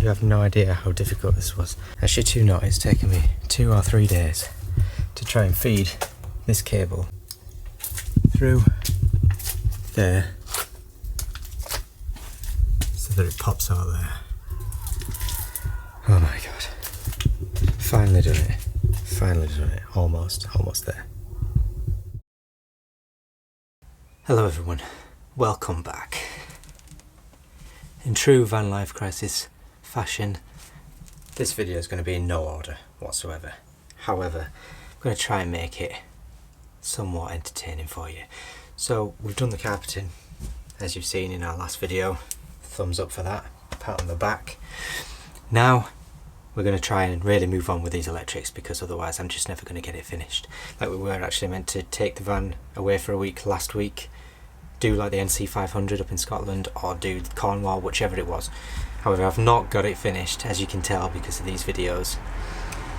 You have no idea how difficult this was. As shit you know, it's taken me 2 or 3 days to try and feed this cable through there so that it pops out there. Oh my god. Finally done it. Finally done it. Almost there. Hello everyone. Welcome back. In true van life crisis fashion, this video is going to be in no order whatsoever. However, I'm going to try and make it somewhat entertaining for you. So we've done the carpeting, as you've seen in our last video. Thumbs up for that, pat on the back. Now we're going to try and really move on with these electrics, because otherwise I'm just never going to get it finished. Like, we were actually meant to take the van away for a week last week, do like the NC 500 up in Scotland, or do Cornwall, whichever it was. However, I've not got it finished, as you can tell because of these videos.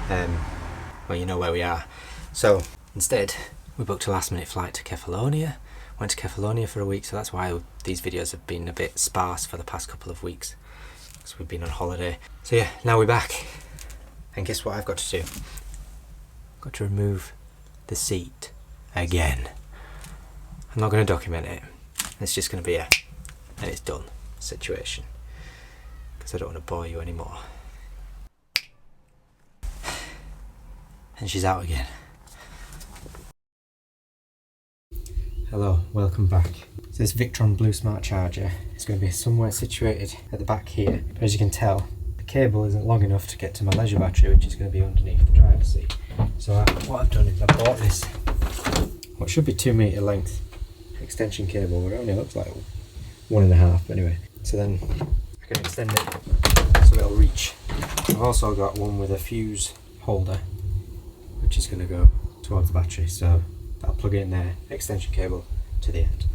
Well, you know where we are. So instead we booked a last minute flight to Kefalonia. Went to Kefalonia for a week, so that's why these videos have been a bit sparse for the past couple of weeks, because we've been on holiday. So yeah, now we're back, and guess what I've got to do? I've got to remove the seat again. I'm not going to document it. It's just going to be a and it's done situation, because I don't want to bore you anymore. And she's out again. Hello, welcome back. So this VICTRON Blue Smart Charger is going to be somewhere situated at the back here. But as you can tell, the cable isn't long enough to get to my leisure battery, which is going to be underneath the driver's seat. So what I've done is I bought this, what should be 2 metre length extension cable, but it only looks like 1.5, but anyway. So then I can extend it so it'll reach. I've also got one with a fuse holder, which is going to go towards the battery, so I'll plug it in there, extension cable to the end.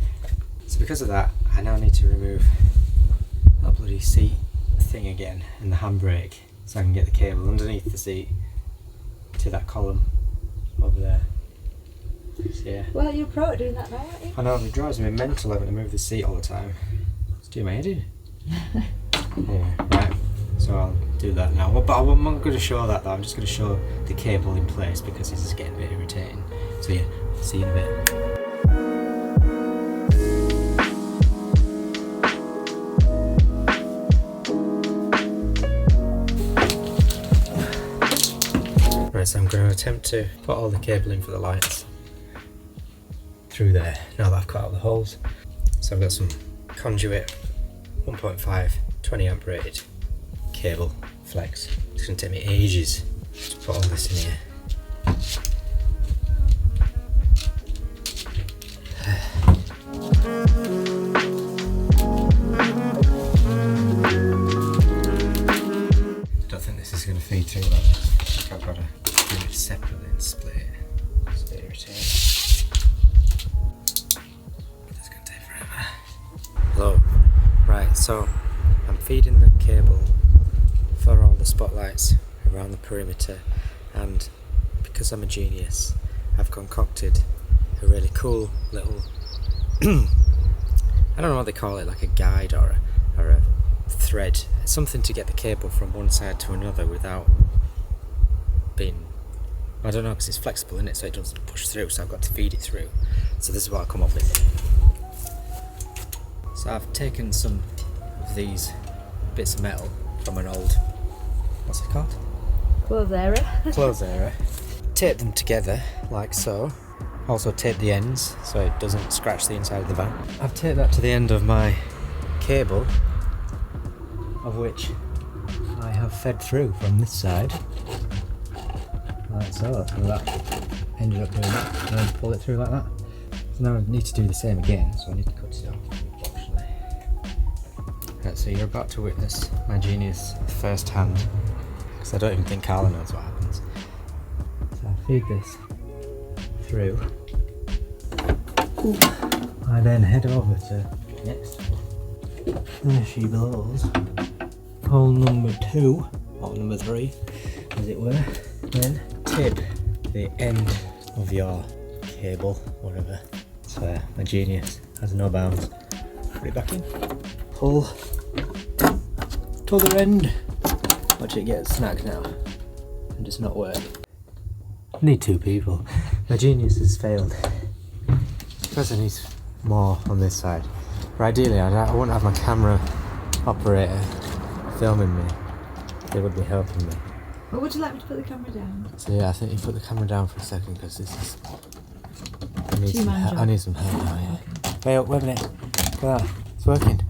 So because of that, I now need to remove that bloody seat thing again and the handbrake, so I can get the cable underneath the seat to that column over there. So yeah. Well, you're pro at doing that now, aren't you? I know, it drives me mental having to move the seat all the time. It's doing my head in. Yeah, right. So I'll do that now. But I'm not going to show that though, I'm just going to show the cable in place, because this is getting a bit irritating. So yeah, see you in a bit. Right, so I'm going to attempt to put all the cabling for the lights through there, now that I've cut out the holes. So I've got some Conduit 1.5 20 amp rated cable flex. It's going to take me ages to put all this in here. I don't think this is going to feed through like this. I think I've got to do it separately and split it. It's a bit irritating. It's going to take forever. Hello. Right, so I'm feeding the cable for all the spotlights around the perimeter, and because I'm a genius, I've concocted a really cool little I don't know what they call it, like a guide or a thread, something to get the cable from one side to another without being, I don't know, because it's flexible in it, so it doesn't push through, so I've got to feed it through. So this is what I'll come up with. So I've taken some of these bits of metal from an old, what's it called? Clothes area. Clothes area. Tape them together like so. Also tape the ends so it doesn't scratch the inside of the van. I've taped that to the end of my cable, of which I have fed through from this side. Like so. So that ended up doing that, and then pull it through like that. So now I need to do the same again, so I need to cut it off, unfortunately. Right, so you're about to witness my genius firsthand, because I don't even think Carla knows what happens. So I feed this through. I then head over to next. There she blows. Hole number 2, or number 3, as it were. Then tip the end of your cable, whatever. So my genius has no bounds. Put it back in. Pull to the end. Watch it get snagged now and just not work. Need two people. My Genius has failed. Because I need more on this side. But ideally, I wouldn't have my camera operator filming me. They would be helping me. But would you like me to put the camera down? So yeah, I think you put the camera down for a second because this is... I need some help now, yeah. Okay. Wait up, wait a minute. Look at that. It's working.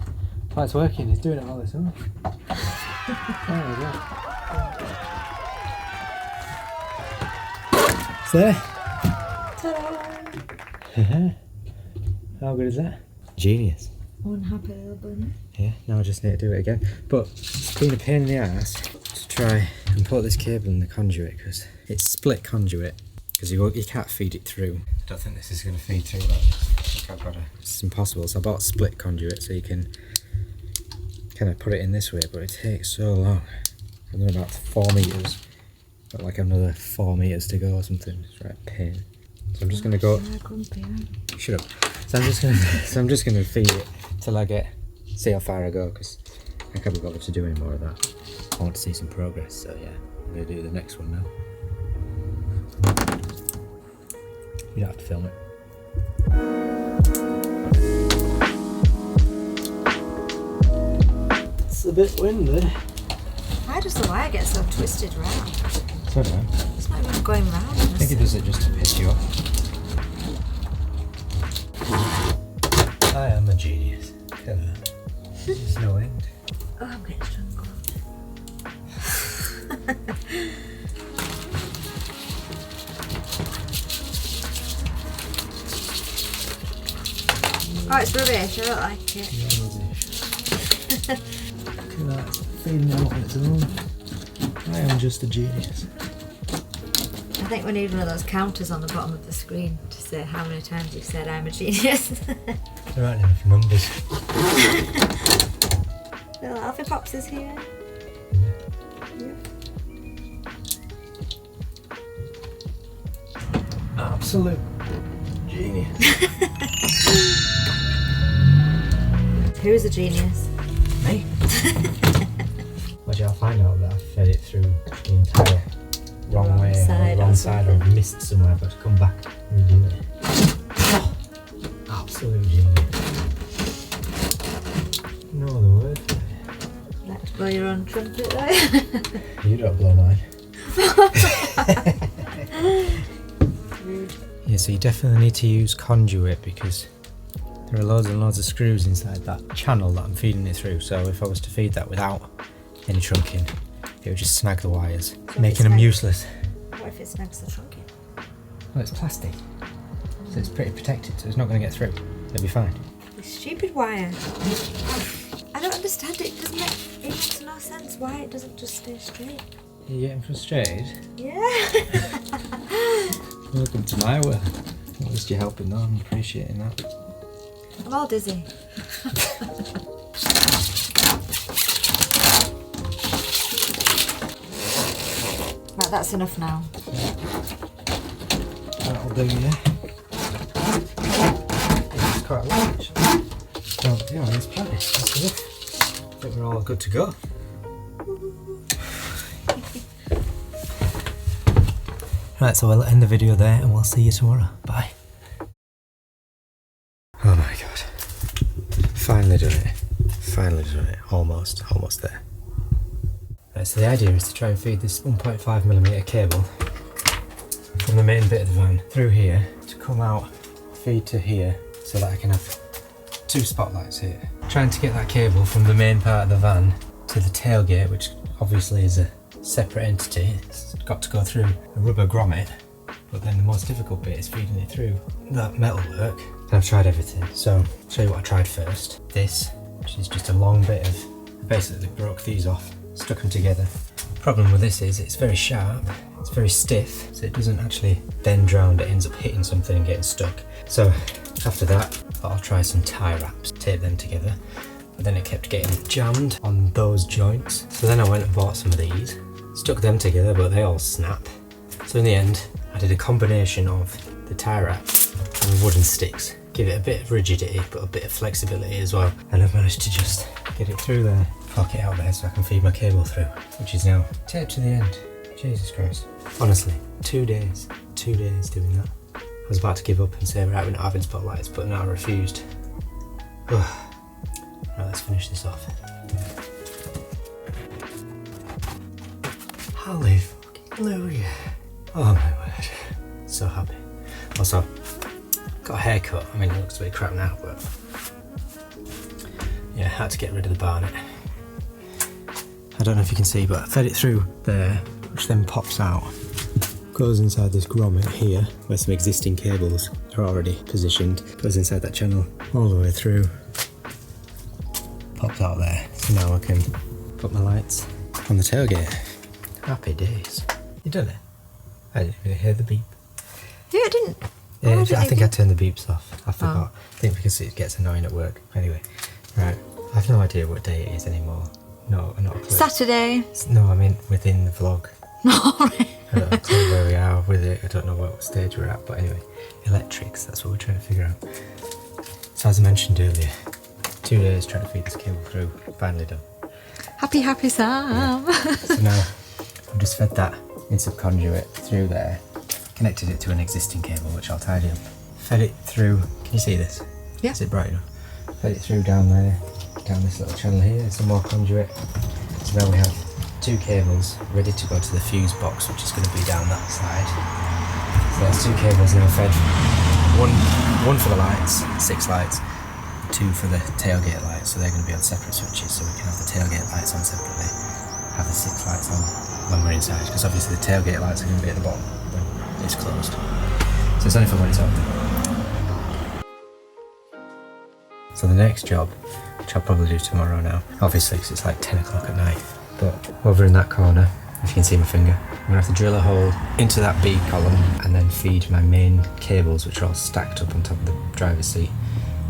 Oh, it's working. It's doing it all this time. There we go. It's there. Ta-da! How good is that? Genius. One happy little bunny. Yeah, now I just need to do it again. But it's been a pain in the ass to try and put this cable in the conduit because it's split conduit because you can't feed it through. I don't think this is going to feed through like this. It's impossible. So I bought split conduit so you can kind of put it in this way, but it takes so long. I'm doing about 4 meters. Got like another 4 meters to go or something. It's right pain. So I'm just gonna go. Shut up. So I'm just gonna feed it till I see how far I go because I can't be bothered to do any more of that. I want to see some progress. So yeah, I'm gonna do the next one now. You don't have to film it. It's a bit windy. Why does the wire get so twisted round? So do I. It's not even going round. I think it does it just to piss you off. I am a genius. Hello. There's no end. Oh, I'm getting strangled. Oh, it's rubbish. I don't like it. Look at that, it's feeding it on its own. I am just a genius. I think we need one of those counters on the bottom of the screen to say how many times you've said I'm a genius. There aren't enough numbers. Little Alfie Pops is here. Yep. Absolute genius. Who's a genius? Me. Well, I'll find out that I fed it through the entire wrong way, side, or wrong side, or missed somewhere. I've got to come back and redo it. Oh, absolute genius. No other word for it. Let's blow your own trumpet though. You don't blow mine. Rude. Yeah, so you definitely need to use conduit because there are loads and loads of screws inside that channel that I'm feeding it through. So if I was to feed that without any trunking, it would just snag the wires, making them useless. What if it snags the trunking? Well, it's plastic, so it's pretty protected, so it's not going to get through. It'll be fine. This stupid wire. I don't understand it. It makes no sense why it doesn't just stay straight. Are you getting frustrated? Yeah. Welcome to my world. At least you're helping though, I'm appreciating that. I'm all dizzy. Right, that's enough now. That'll do, yeah. It's quite a lot actually. So, yeah, there's plenty. That's enough. I think we're all good to go. Right, so we'll end the video there and we'll see you tomorrow. Bye. Oh my god. Finally done it. Finally done it. Almost there. Right, so the idea is to try and feed this 1.5mm cable from the main bit of the van through here to come out, feed to here so that I can have 2 spotlights here. Trying to get that cable from the main part of the van to the tailgate, which obviously is a separate entity. It's got to go through a rubber grommet, but then the most difficult bit is feeding it through that metalwork. And I've tried everything, so I'll show you what I tried first. This, which is just a long bit of, I basically broke these off, stuck them together. Problem with this is it's very sharp, it's very stiff, so it doesn't actually bend round, it ends up hitting something and getting stuck. So after that, I thought I'll try some tie wraps, tape them together, but then it kept getting jammed on those joints. So then I went and bought some of these, stuck them together, but they all snap. So in the end, I did a combination of the tie wrap and wooden sticks. Give it a bit of rigidity, but a bit of flexibility as well. And I've managed to just get it through there pocket out there so I can feed my cable through, which is now taped to the end. Jesus Christ. Honestly, 2 days doing that. I was about to give up and say, right, we're not having spotlights, but now I refused. Right, let's finish this off. Hallelujah. Oh my word. So happy. Also, got a haircut. I mean, it looks a bit crap now, but yeah, had to get rid of the barnet. I don't know if you can see, but I fed it through there, which then pops out. Goes inside this grommet here, where some existing cables are already positioned. Goes inside that channel all the way through. Pops out there. So now I can put my lights on the tailgate. Happy days. You done it? I didn't really hear the beep. Yeah, I didn't. Yeah, I think I turned the beeps off. I forgot. Oh. I think because it gets annoying at work. Anyway, right. I have no idea what day it is anymore. No, not a clue. Saturday. No, I mean within the vlog. Alright. I don't have a clue where we are with it. I don't know what stage we're at. But anyway, electrics, that's what we're trying to figure out. So as I mentioned earlier, 2 days trying to feed this cable through. Finally done. Happy Sam. Yeah. So now I've just fed that into the conduit through there. Connected it to an existing cable, which I'll tidy up. Fed it through. Can you see this? Yeah. Is it bright enough? Fed it through down there, down this little channel here. Some more conduit. So now we have 2 cables ready to go to the fuse box, which is going to be down that side. So that's 2 cables now fed. One for the lights, 6 lights. 2 for the tailgate lights, so they're going to be on separate switches, so we can have the tailgate lights on separately. Have the 6 lights on when we're inside, because obviously the tailgate lights are going to be at the bottom when it's closed. So it's only for when it's open. So the next job, which I'll probably do tomorrow now, obviously because it's like 10 o'clock at night, but over in that corner, if you can see my finger, I'm going to have to drill a hole into that B column and then feed my main cables, which are all stacked up on top of the driver's seat,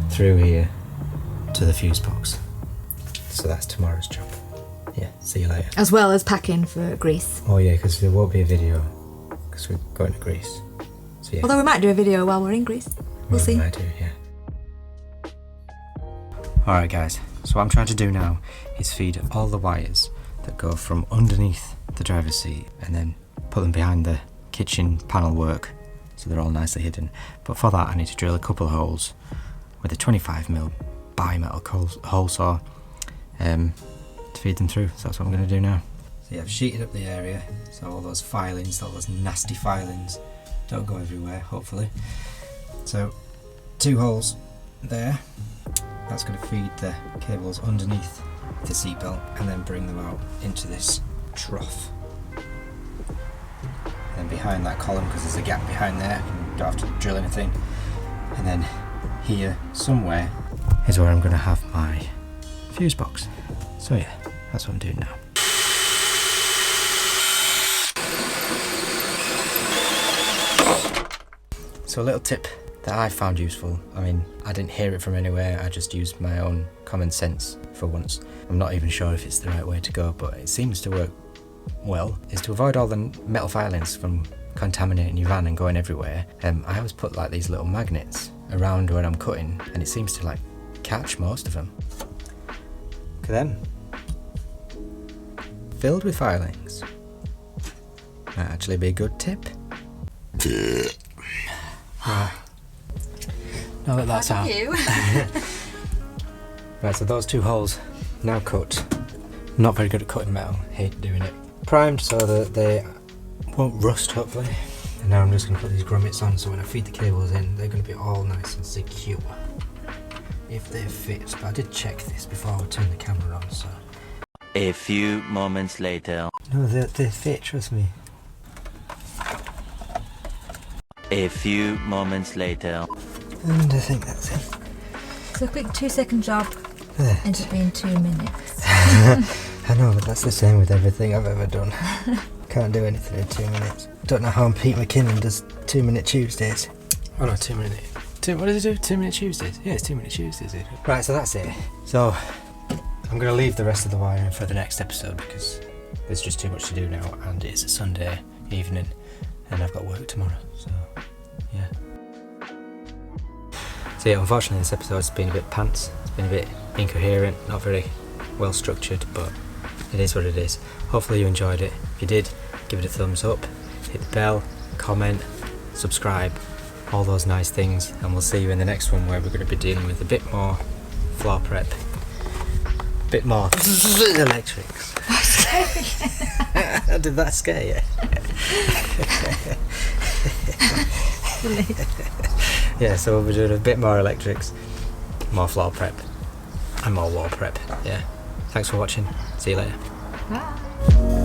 through here to the fuse box. So that's tomorrow's job. Yeah, see you later. As well as packing for Greece. Oh yeah, because there won't be a video because we're going to Greece. So yeah. Although we might do a video while we're in Greece. We'll see. We might do, yeah. Alright guys, so what I'm trying to do now is feed all the wires that go from underneath the driver's seat and then put them behind the kitchen panel work so they're all nicely hidden. But for that I need to drill a couple of holes with a 25mm bimetal hole saw to feed them through. So that's what I'm going to do now. So yeah, I've sheeted up the area, so all those filings, all those nasty filings don't go everywhere, hopefully. So 2 holes there. That's going to feed the cables underneath the seatbelt and then bring them out into this trough. And then behind that column, because there's a gap behind there, you don't have to drill anything. And then here somewhere is where I'm going to have my fuse box. So yeah, that's what I'm doing now. So a little tip that I found useful, I mean, I didn't hear it from anywhere, I just used my own common sense for once. I'm not even sure if it's the right way to go, but it seems to work well, is to avoid all the metal filings from contaminating your van and going everywhere. I always put like these little magnets around where I'm cutting, and it seems to like catch most of them. Look at them. Filled with filings. Might actually be a good tip. Right. Now that that's out. Right, so those 2 holes now cut. Not very good at cutting metal, hate doing it. Primed so that they won't rust, hopefully. And now I'm just going to put these grommets on so when I feed the cables in, they're going to be all nice and secure. If they fit. But I did check this before I turned the camera on, so. A few moments later. No, they fit, trust me. A few moments later. And I think that's it. So a quick 2-second job There. ends up being 2 minutes. I know, but that's the same with everything I've ever done. Can't do anything in 2 minutes. Don't know how Pete McKinnon does 2-minute Tuesdays. Oh no, 2 minute. What does he do? 2-minute Tuesdays? Yeah, it's 2-minute Tuesdays. Right, so that's it. So I'm going to leave the rest of the wiring for the next episode because there's just too much to do now, and it's a Sunday evening, and I've got work tomorrow. So yeah. So yeah, unfortunately this episode's been a bit pants. It's been a bit incoherent, not very well structured, but it is what it is. Hopefully you enjoyed it. If you did, give it a thumbs up, hit the bell, comment, subscribe, all those nice things, and we'll see you in the next one where we're going to be dealing with a bit more floor prep, a bit more electrics. Did that scare you? Yeah, so we'll be doing a bit more electrics, more floor prep, and more wall prep. Yeah. Thanks for watching. See you later. Bye.